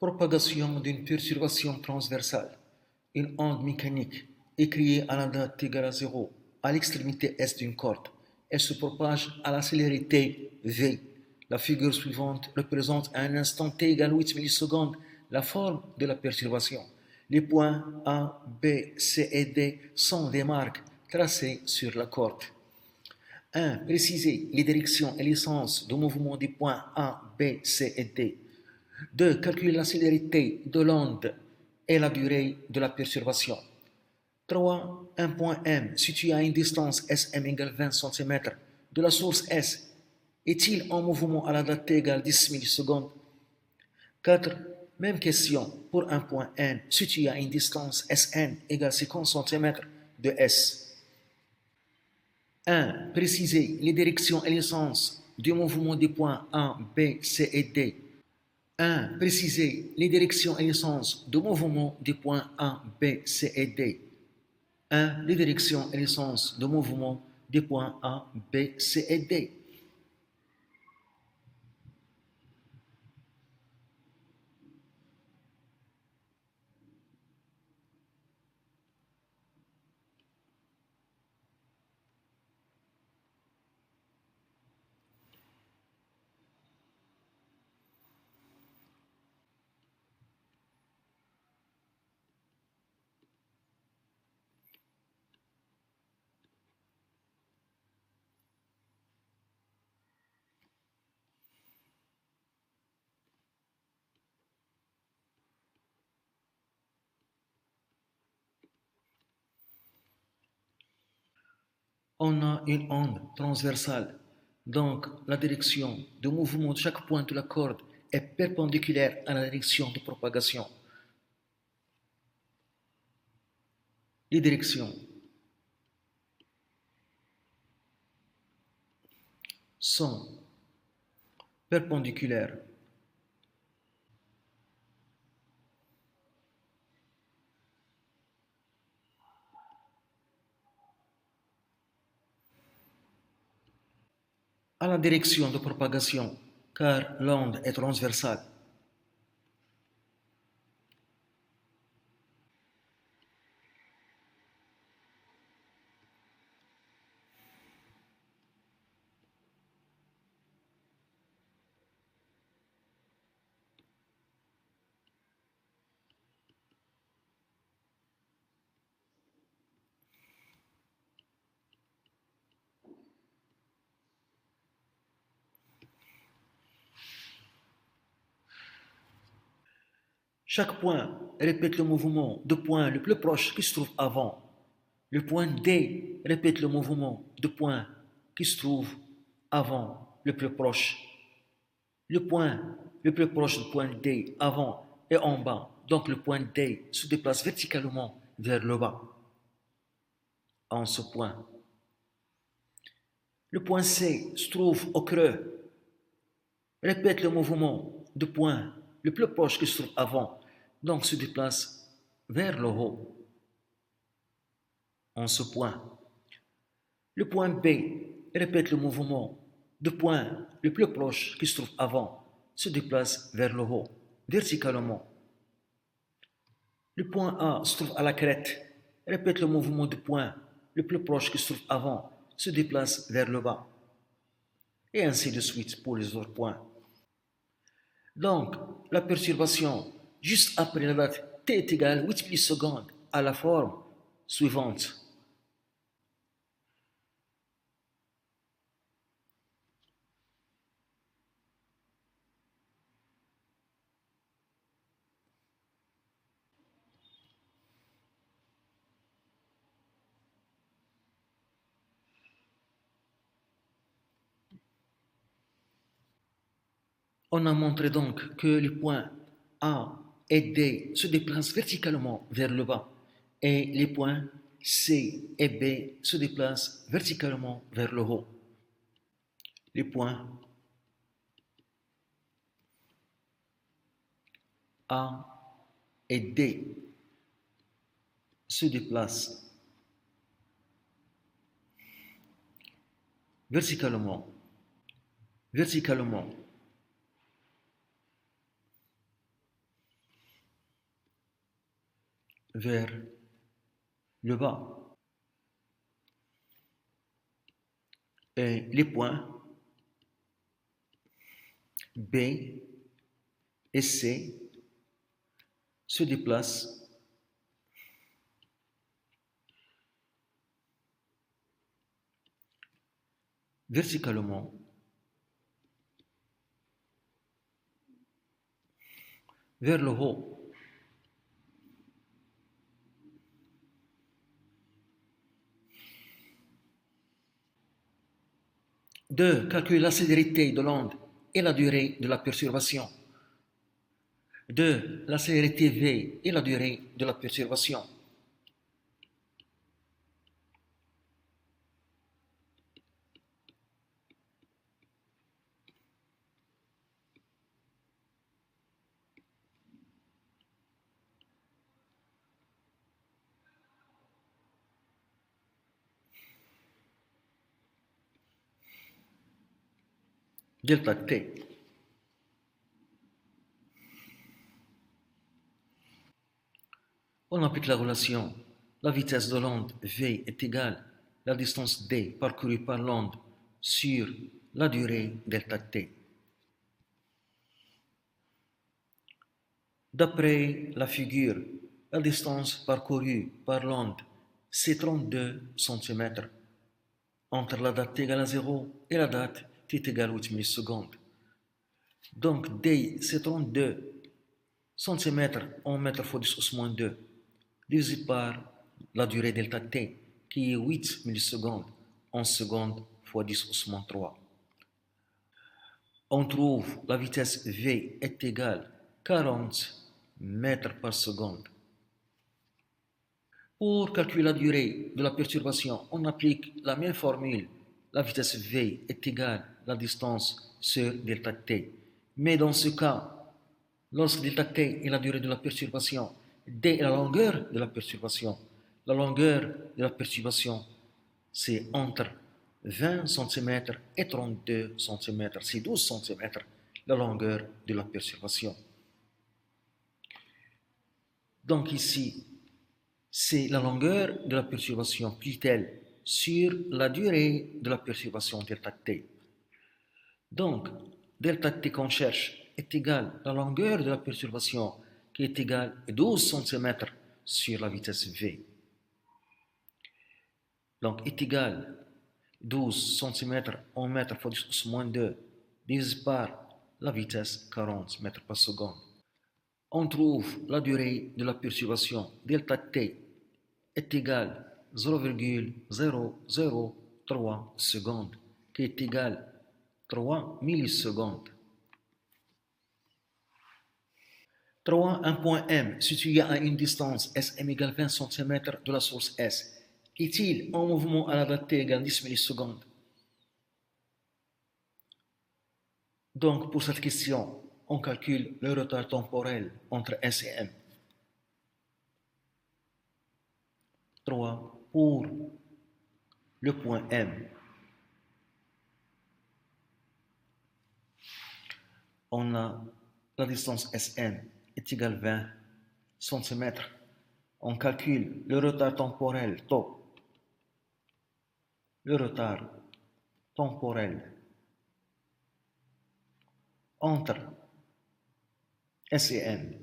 Propagation d'une perturbation transversale. Une onde mécanique est créée à la date t égale à 0 à l'extrémité est d'une corde. Elle se propage à la célérité v. La figure suivante représente à un instant t égale 8 millisecondes la forme de la perturbation. Les points A, B, C et D sont des marques tracées sur la corde. 1. Préciser les directions et les sens de mouvement des points A, B, C et D. 2. Calculer la célérité de l'onde et la durée de la perturbation. 3. Un point M situé à une distance SM égale 20 cm de la source S est-il en mouvement à la date t égale 10 millisecondes? 4. Même question pour un point N situé à une distance SN égale 50 cm de S. 1. Préciser les directions et les sens du mouvement des points A, B, C et D. 1. Préciser les directions et les sens de mouvement des points A, B, C et D. 1. Les directions et les sens de mouvement des points A, B, C et D. On a une onde transversale, donc la direction de mouvement de chaque point de la corde est perpendiculaire à la direction de propagation. Les directions sont perpendiculaires. À la direction de propagation, car l'onde est transversale. Chaque point répète le mouvement du point le plus proche qui se trouve avant. Le point D répète le mouvement du point qui se trouve avant le plus proche. Le point le plus proche du point D avant est en bas, donc le point D se déplace verticalement vers le bas. En ce point. Le point C se trouve au creux. Répète le mouvement du point le plus proche qui se trouve avant, donc se déplace vers le haut. En ce point. Le point B répète le mouvement du point le plus proche qui se trouve avant, se déplace vers le haut, verticalement. Le point A se trouve à la crête, répète le mouvement du point le plus proche qui se trouve avant, se déplace vers le bas. Et ainsi de suite pour les autres points. Donc, la perturbation, juste après la date t est égale 8 millisecondes, à la forme suivante. On a montré donc que les points A et D se déplacent verticalement vers le bas et les points C et B se déplacent verticalement vers le haut. Les points A et D se déplacent verticalement, verticalement vers le bas. Et les points B et C se déplacent verticalement vers le haut. Deux, calculer la célérité de l'onde et la durée de la perturbation. 2. La célérité V et la durée de la perturbation. Delta T. On applique la relation. La vitesse de l'onde V est égale à la distance D parcourue par l'onde sur la durée delta T. D'après la figure, la distance parcourue par l'onde, c'est 32 cm entre la date t égale à 0 et la date t égale à 8 millisecondes. Donc D, c'est 32 cm en mètres fois 10 au moins 2, divisé par la durée delta t, qui est 8 millisecondes en secondes fois 10 au moins 3. On trouve la vitesse V est égale à 40 mètres par seconde. Pour calculer la durée de la perturbation, on applique la même formule. La vitesse V est égale à la distance sur delta t. Mais dans ce cas, lorsque delta t est la durée de la perturbation, d est la longueur de la perturbation. La longueur de la perturbation, c'est entre 20 cm et 32 cm. C'est 12 cm la longueur de la perturbation. Donc ici, c'est la longueur de la perturbation pliée sur la durée de la perturbation delta t. Donc, delta t qu'on cherche est égal à la longueur de la perturbation qui est égale à 12 cm sur la vitesse v. Donc, est égal à 12 cm en mètres fois 10 moins 2 divisé par la vitesse 40 mètres par seconde. On trouve la durée de la perturbation delta t est égal à 0,003 secondes, qui est égal à 3 millisecondes. 3. Un point M situé à une distance SM égale 20 cm de la source S. Est-il en mouvement à la date t égale 10 millisecondes? Donc, pour cette question, on calcule le retard temporel entre S et M. 3. Pour le point M, on a la distance SM est égale à 20 cm. On calcule le retard temporel τ. Le retard temporel entre S et M.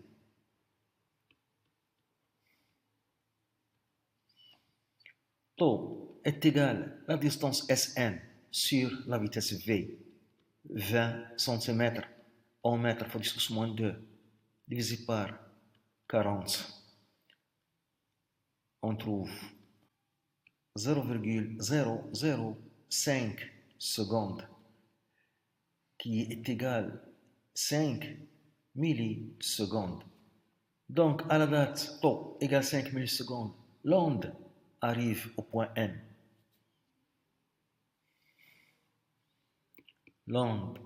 τ est égal à la distance SM sur la vitesse V, 20 cm en mètres fois 10 moins 2, divisé par 40. On trouve 0,005 secondes, qui est égal à 5 millisecondes. Donc, à la date τ égale 5 millisecondes, l'onde arrive au point M. L'onde,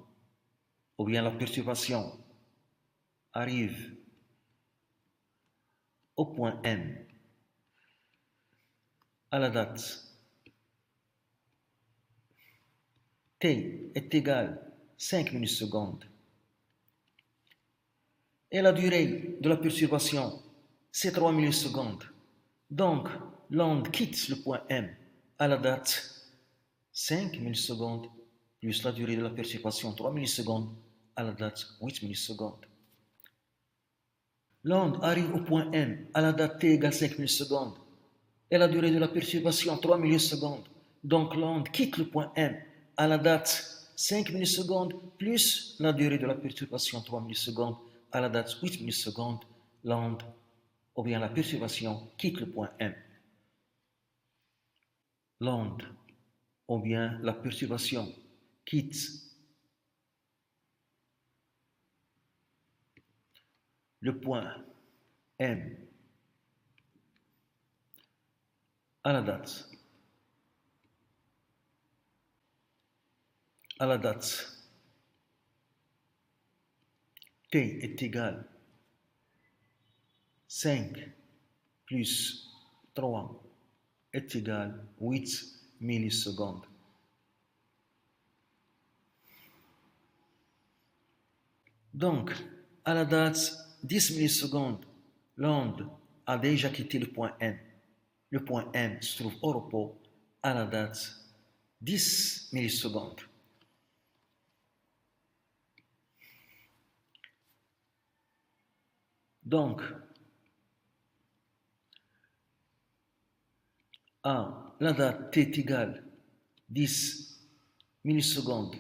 ou bien la perturbation, arrive au point M à la date t est égal à 5 millisecondes. Et la durée de la perturbation, c'est 3 millisecondes. Donc, l'onde quitte le point M à la date 5 millisecondes plus la durée de la perturbation 3 millisecondes à la date 8 millisecondes. L'onde arrive au point M à la date t égale 5 millisecondes et la durée de la perturbation 3 millisecondes. Donc l'onde quitte le point M à la date 5 millisecondes plus la durée de la perturbation 3 millisecondes à la date 8 millisecondes. L'onde ou bien la perturbation quitte le point M. L'onde ou bien la perturbation quitte le point M à la date t est égal 5 plus 3 est égal 8 millisecondes. Donc, à la date 10 millisecondes, l'onde a déjà quitté le point M. Le point M se trouve au repos à la date 10 millisecondes. Donc, à la date t est égale 10 millisecondes,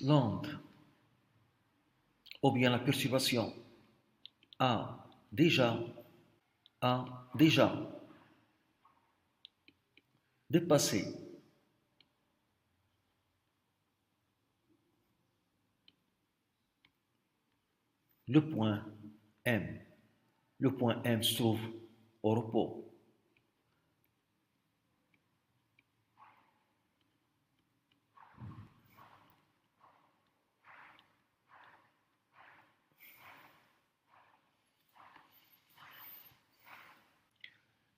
l'onde ou bien la perturbation a déjà dépassé le point M. Le point M se trouve au repos.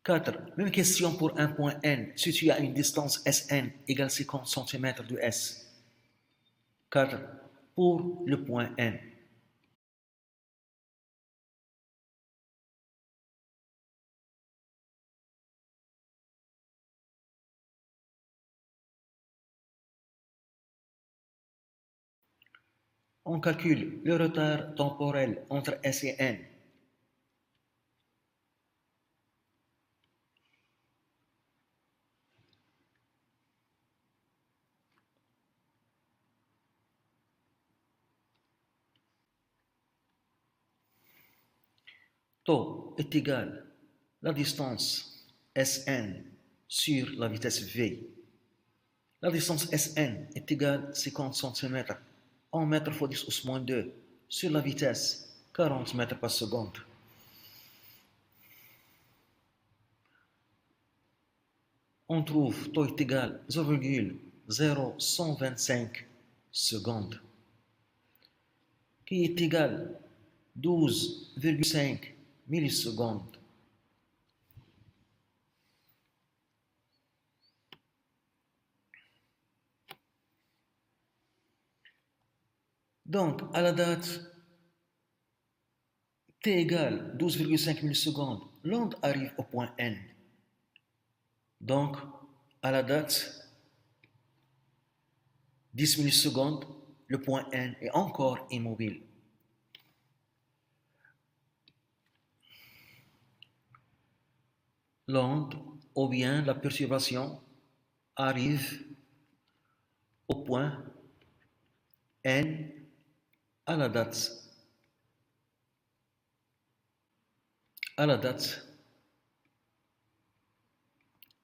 Quatre. Même question pour un point N situé à une distance Sn égale 50 cm de S. 4. Pour le point N. On calcule le retard temporel entre S et N. Tau est égal à la distance Sn sur la vitesse V. La distance Sn est égale à 50 cm en mètres fois 10 au moins 2 sur la vitesse 40 mètres par seconde. On trouve tau est égal à 0,0125 secondes, qui est égal à 12,5 millisecondes. Donc, à la date t égale 12,5 millisecondes, l'onde arrive au point N. Donc, à la date 10 millisecondes, le point N est encore immobile. L'onde ou bien la perturbation arrive au point N à la date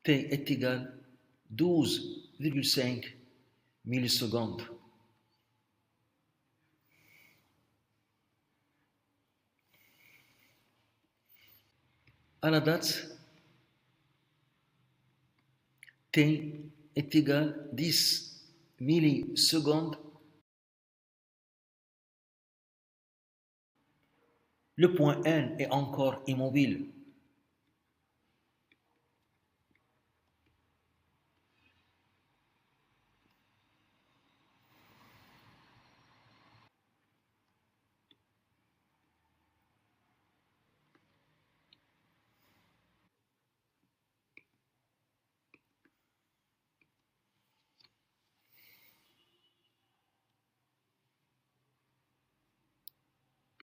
t est égal à 12,5 millisecondes. À la date t est égal à 10 millisecondes. Le point N est encore immobile.